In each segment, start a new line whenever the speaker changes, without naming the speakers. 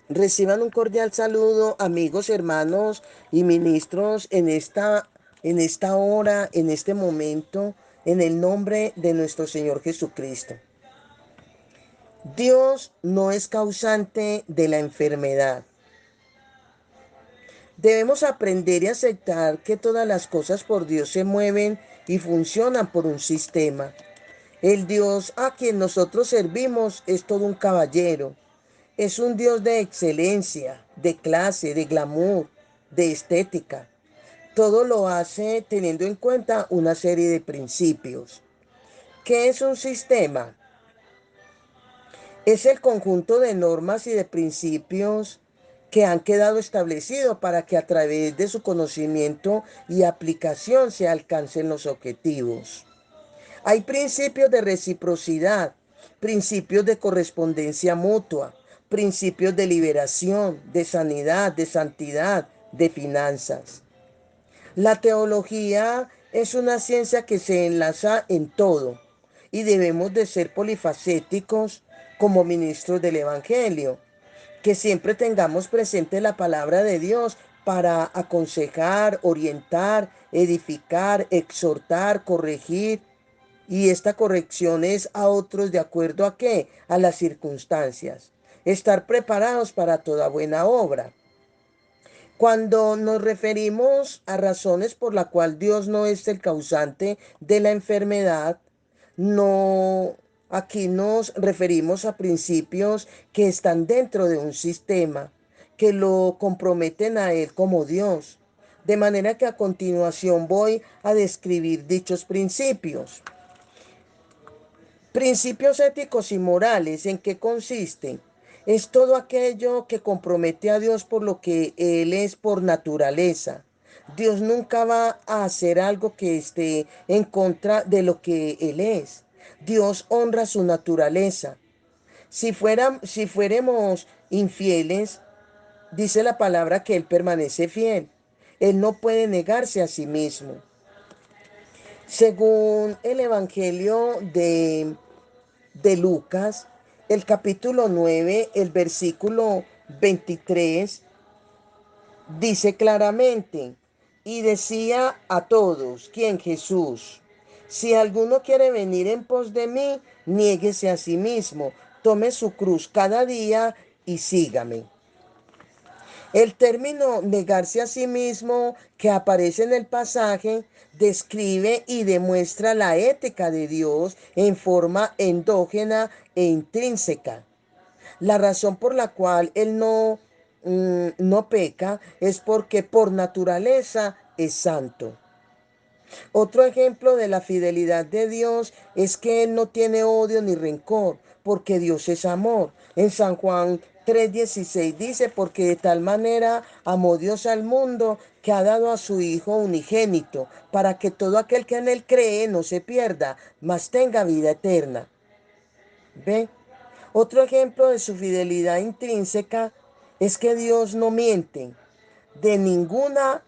Reciban un cordial saludo, amigos, hermanos y ministros, en esta hora, en este momento, en el nombre de nuestro Señor Jesucristo. Dios no es causante de la enfermedad. Debemos aprender y aceptar que todas las cosas por Dios se mueven y funcionan por un sistema. El Dios a quien nosotros servimos es todo un caballero. Es un Dios de excelencia, de clase, de glamour, de estética. Todo lo hace teniendo en cuenta una serie de principios. ¿Qué es un sistema? Es el conjunto de normas y de principios que han quedado establecidos para que a través de su conocimiento y aplicación se alcancen los objetivos. Hay principios de reciprocidad, principios de correspondencia mutua, principios de liberación, de sanidad, de santidad, de finanzas. La teología es una ciencia que se enlaza en todo y debemos de ser polifacéticos como ministros del Evangelio, que siempre tengamos presente la palabra de Dios para aconsejar, orientar, edificar, exhortar, corregir. Y esta corrección es a otros de acuerdo a qué? A las circunstancias. Estar preparados para toda buena obra. Cuando nos referimos a razones por la cual Dios no es el causante de la enfermedad, no, aquí nos referimos a principios que están dentro de un sistema, que lo comprometen a Él como Dios. De manera que a continuación voy a describir dichos principios. Principios éticos y morales, ¿en qué consisten? Es todo aquello que compromete a Dios por lo que Él es por naturaleza. Dios nunca va a hacer algo que esté en contra de lo que Él es. Dios honra su naturaleza. Si fuéramos infieles, dice la palabra que Él permanece fiel. Él no puede negarse a sí mismo. Según el Evangelio de Lucas, el capítulo 9, el versículo 23, dice claramente, y decía a todos, ¿quién? Jesús, si alguno quiere venir en pos de mí, niéguese a sí mismo, tome su cruz cada día y sígame. El término negarse a sí mismo que aparece en el pasaje describe y demuestra la ética de Dios en forma endógena e intrínseca. La razón por la cual Él no peca es porque por naturaleza es santo. Otro ejemplo de la fidelidad de Dios es que Él no tiene odio ni rencor, porque Dios es amor. En San Juan 3:16 dice, porque de tal manera amó Dios al mundo que ha dado a su Hijo unigénito, para que todo aquel que en Él cree no se pierda, mas tenga vida eterna. ¿Ve? Otro ejemplo de su fidelidad intrínseca es que Dios no miente de ninguna,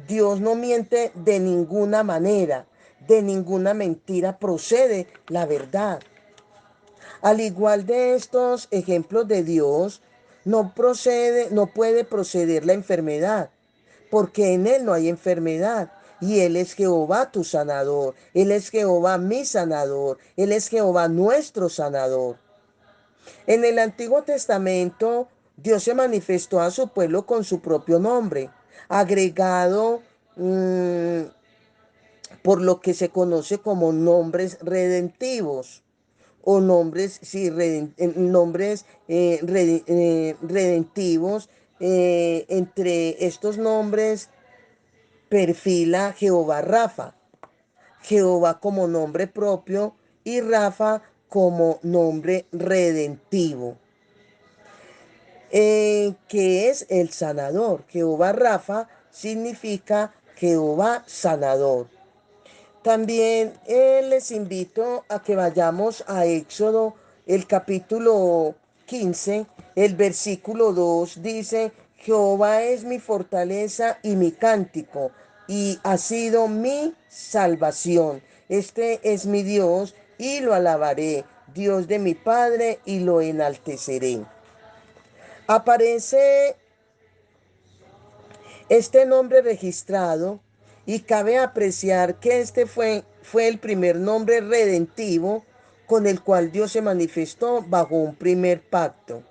Dios no miente de ninguna manera, de ninguna mentira procede la verdad. Al igual de estos ejemplos de Dios, no puede proceder la enfermedad, porque en Él no hay enfermedad. Y Él es Jehová tu sanador, Él es Jehová mi sanador, Él es Jehová nuestro sanador. En el Antiguo Testamento, Dios se manifestó a su pueblo con su propio nombre, agregado por lo que se conoce como nombres redentivos o nombres, sí, nombres redentivos. Entre estos nombres perfila Jehová Rafa, Jehová como nombre propio y Rafa como nombre redentivo, que es el sanador. Jehová Rafa significa Jehová sanador. También les invito a que vayamos a Éxodo, el capítulo 15, el versículo 2 dice, Jehová es mi fortaleza y mi cántico, y ha sido mi salvación. Este es mi Dios y lo alabaré, Dios de mi Padre y lo enalteceré. Aparece este nombre registrado y cabe apreciar que este fue el primer nombre redentivo con el cual Dios se manifestó bajo un primer pacto.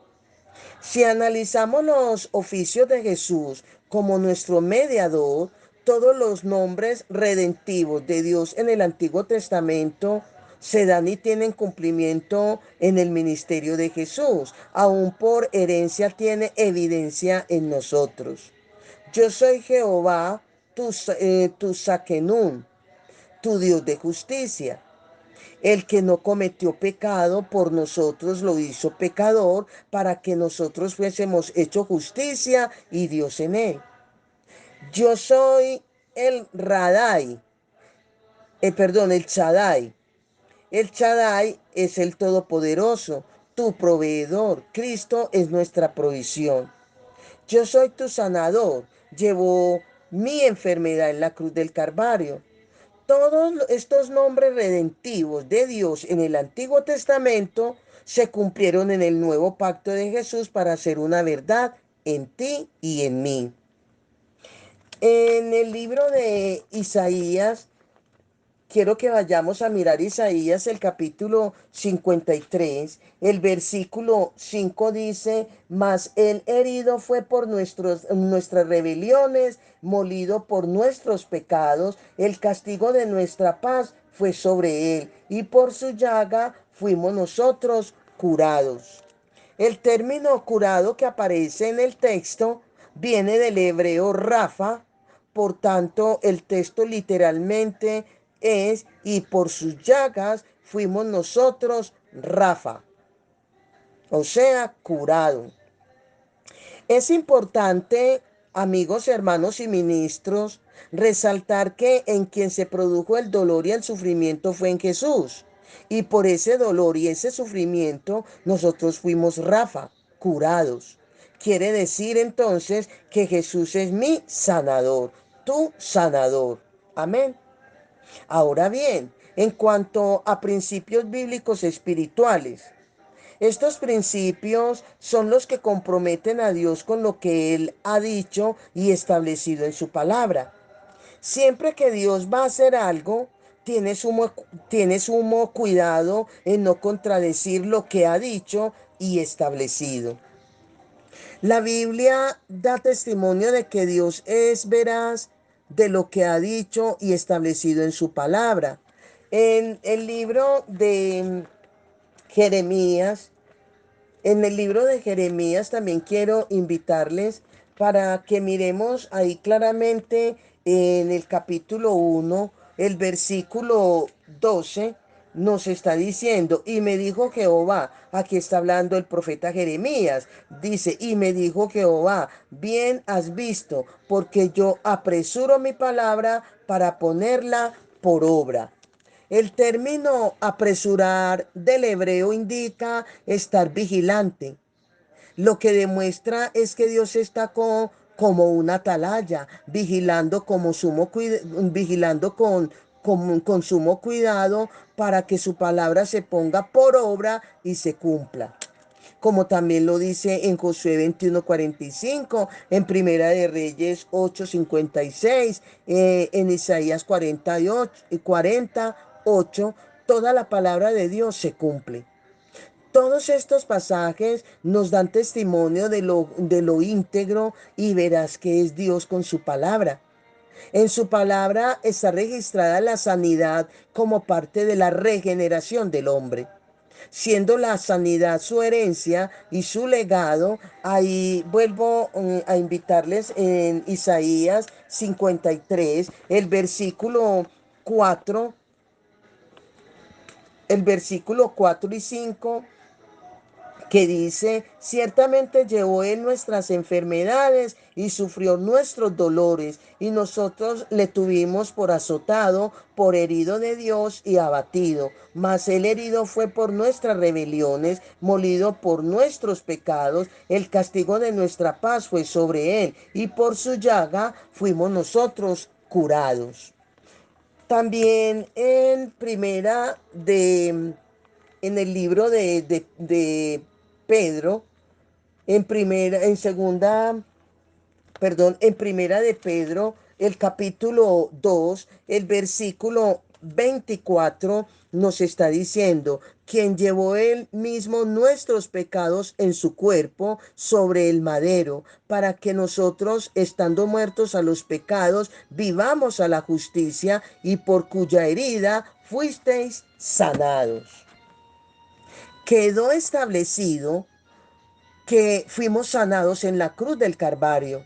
Si analizamos los oficios de Jesús como nuestro mediador, todos los nombres redentivos de Dios en el Antiguo Testamento se dan y tienen cumplimiento en el ministerio de Jesús. Aún por herencia tiene evidencia en nosotros. Yo soy Jehová, tu Saquenún, tu Dios de justicia. El que no cometió pecado por nosotros lo hizo pecador para que nosotros fuésemos hecho justicia y Dios en él. Yo soy el Radai, el Chadai. El Chadai es el Todopoderoso, tu proveedor. Cristo es nuestra provisión. Yo soy tu sanador. Llevó mi enfermedad en la cruz del Calvario. Todos estos nombres redentivos de Dios en el Antiguo Testamento se cumplieron en el nuevo pacto de Jesús para hacer una verdad en ti y en mí. En el libro de Isaías, quiero que vayamos a mirar Isaías el capítulo 53, el versículo 5 dice, mas el herido fue por nuestras rebeliones, molido por nuestros pecados, el castigo de nuestra paz fue sobre él, y por su llaga fuimos nosotros curados. El término curado que aparece en el texto viene del hebreo Rafa, por tanto el texto literalmente es, y por sus llagas fuimos nosotros Rafa, o sea, curado. Es importante, amigos, hermanos y ministros, resaltar que en quien se produjo el dolor y el sufrimiento fue en Jesús. Y por ese dolor y ese sufrimiento nosotros fuimos Rafa, curados. Quiere decir entonces que Jesús es mi sanador, tu sanador. Amén. Ahora bien, en cuanto a principios bíblicos espirituales, estos principios son los que comprometen a Dios con lo que Él ha dicho y establecido en su palabra. Siempre que Dios va a hacer algo, tiene sumo cuidado en no contradecir lo que ha dicho y establecido. La Biblia da testimonio de que Dios es veraz de lo que ha dicho y establecido en su palabra. En el libro de Jeremías, en el libro de Jeremías también quiero invitarles para que miremos ahí claramente en el capítulo 1, el versículo 12, nos está diciendo, y me dijo Jehová, aquí está hablando el profeta Jeremías, dice, y me dijo Jehová, bien has visto, porque yo apresuro mi palabra para ponerla por obra. El término apresurar del hebreo indica estar vigilante. Lo que demuestra es que Dios está como una atalaya, vigilando con sumo cuidado para que su palabra se ponga por obra y se cumpla. Como también lo dice en Josué 21:45, en Primera de Reyes 8:56, en Isaías 48, toda la palabra de Dios se cumple. Todos estos pasajes nos dan testimonio de lo íntegro y veraz que es Dios con su palabra. En su palabra está registrada la sanidad como parte de la regeneración del hombre. Siendo la sanidad su herencia y su legado, ahí vuelvo a invitarles en Isaías 53, el versículo 4 y 5 que dice, ciertamente llevó él nuestras enfermedades y sufrió nuestros dolores, y nosotros le tuvimos por azotado, por herido de Dios y abatido. Mas el herido fue por nuestras rebeliones, molido por nuestros pecados, el castigo de nuestra paz fue sobre él, y por su llaga fuimos nosotros curados. También en el libro de Pedro, En segunda, perdón, en primera de Pedro, el capítulo 2, el versículo 24 nos está diciendo, quien llevó él mismo nuestros pecados en su cuerpo sobre el madero, para que nosotros, estando muertos a los pecados, vivamos a la justicia, y por cuya herida fuisteis sanados. Quedó establecido que fuimos sanados en la cruz del Calvario.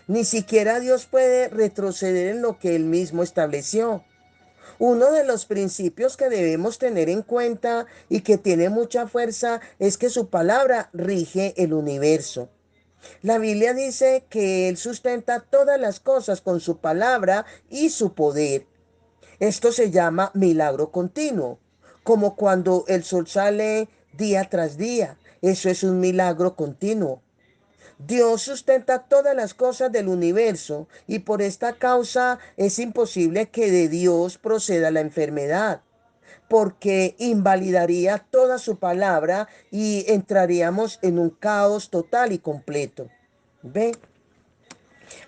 Ni siquiera Dios puede retroceder en lo que Él mismo estableció. Uno de los principios que debemos tener en cuenta y que tiene mucha fuerza es que su palabra rige el universo. La Biblia dice que Él sustenta todas las cosas con su palabra y su poder. Esto se llama milagro continuo, como cuando el sol sale día tras día. Eso es un milagro continuo. Dios sustenta todas las cosas del universo y por esta causa es imposible que de Dios proceda la enfermedad, porque invalidaría toda su palabra y entraríamos en un caos total y completo. ¿Ve?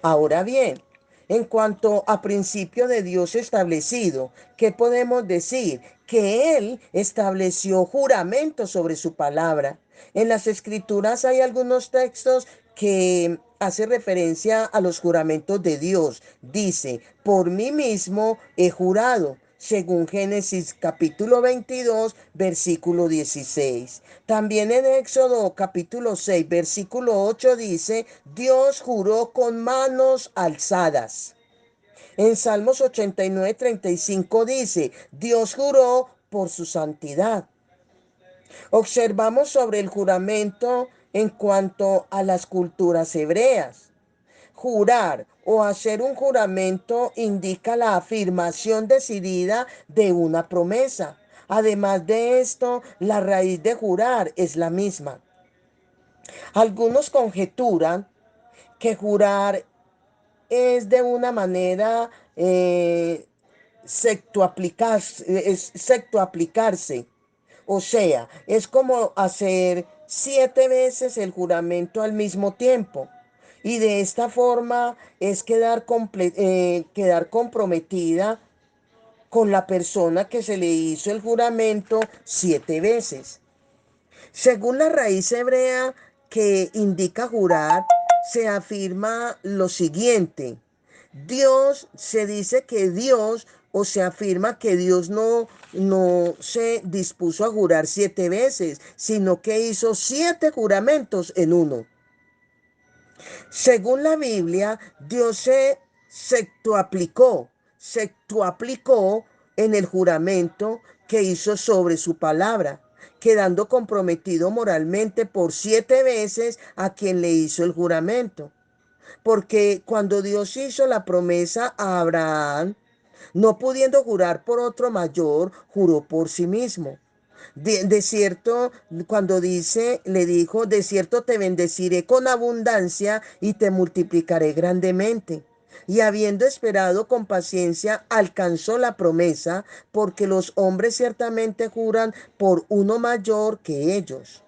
Ahora bien, en cuanto a principio de Dios establecido, ¿qué podemos decir? Que Él estableció juramento sobre su palabra. En las escrituras hay algunos textos que hace referencia a los juramentos de Dios. Dice, por mí mismo he jurado, según Génesis capítulo 22, versículo 16. También en Éxodo capítulo 6, versículo 8 dice, Dios juró con manos alzadas. En Salmos 89, 35 dice, Dios juró por su santidad. Observamos sobre el juramento en cuanto a las culturas hebreas. Jurar o hacer un juramento indica la afirmación decidida de una promesa. Además de esto, la raíz de jurar es la misma. Algunos conjeturan que jurar es de una manera secto aplicarse. O sea, es como hacer 7 veces el juramento al mismo tiempo. Y de esta forma es quedar comprometida con la persona que se le hizo el juramento 7 veces. Según la raíz hebrea que indica jurar, se afirma lo siguiente. Dios, se dice que Dios, o se afirma que Dios no se dispuso a jurar 7 veces, sino que hizo 7 juramentos en uno. Según la Biblia, Dios se sectuaplicó en el juramento que hizo sobre su palabra, quedando comprometido moralmente por 7 veces a quien le hizo el juramento. Porque cuando Dios hizo la promesa a Abraham, no pudiendo jurar por otro mayor, juró por sí mismo. De cierto, cuando dice, le dijo, de cierto te bendeciré con abundancia y te multiplicaré grandemente. Y habiendo esperado con paciencia, alcanzó la promesa, porque los hombres ciertamente juran por uno mayor que ellos.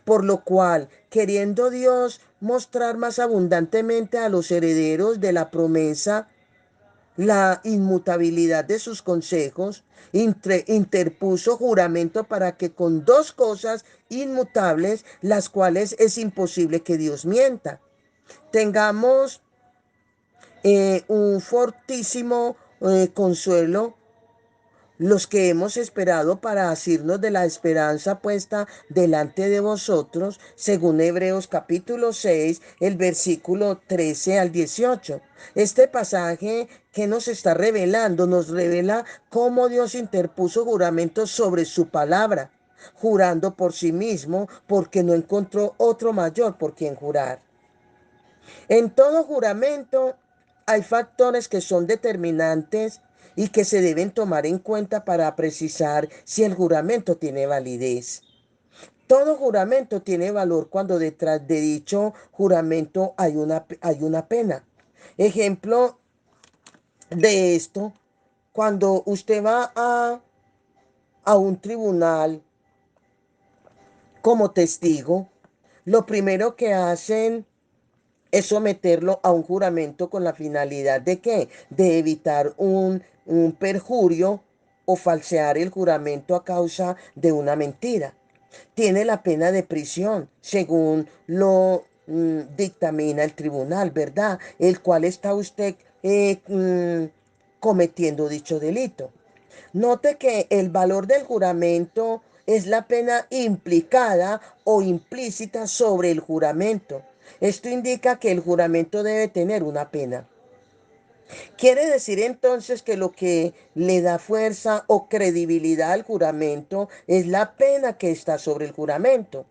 Por lo cual, queriendo Dios mostrar más abundantemente a los herederos de la promesa la inmutabilidad de sus consejos, interpuso juramento para que con dos cosas inmutables, las cuales es imposible que Dios mienta, tengamos un fortísimo consuelo los que hemos esperado para asirnos de la esperanza puesta delante de vosotros, según Hebreos capítulo 6, el versículo 13 al 18. Este pasaje que nos está revelando, nos revela cómo Dios interpuso juramentos sobre su palabra, jurando por sí mismo, porque no encontró otro mayor por quien jurar. En todo juramento hay factores que son determinantes y que se deben tomar en cuenta para precisar si el juramento tiene validez. Todo juramento tiene valor cuando detrás de dicho juramento hay una pena. Ejemplo de esto, cuando usted va a un tribunal como testigo, lo primero que hacen es someterlo a un juramento con la finalidad de ¿qué? De evitar un perjurio o falsear el juramento a causa de una mentira. Tiene la pena de prisión, según lo dictamina el tribunal, ¿verdad? El cual está usted cometiendo dicho delito. Note que el valor del juramento es la pena implicada o implícita sobre el juramento. Esto indica que el juramento debe tener una pena. Quiere decir entonces que lo que le da fuerza o credibilidad al juramento es la pena que está sobre el juramento,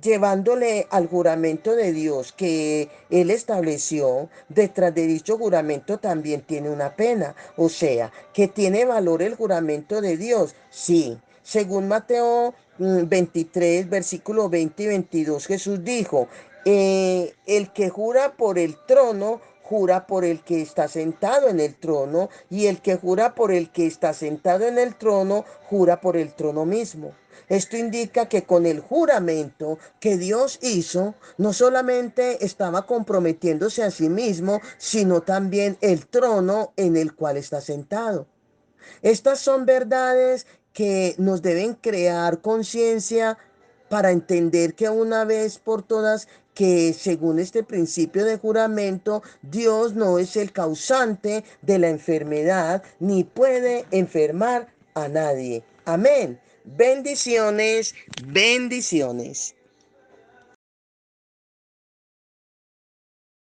llevándole al juramento de Dios que Él estableció. Detrás de dicho juramento también tiene una pena, o sea, que tiene valor el juramento de Dios, sí. Según Mateo 23, versículo 20 y 22, Jesús dijo, el que jura por el trono, jura por el que está sentado en el trono, y el que jura por el que está sentado en el trono, jura por el trono mismo. Esto indica que con el juramento que Dios hizo, no solamente estaba comprometiéndose a sí mismo, sino también el trono en el cual está sentado. Estas son verdades que nos deben crear conciencia para entender que una vez por todas, que según este principio de juramento, Dios no es el causante de la enfermedad ni puede enfermar a nadie. Amén. Bendiciones, bendiciones.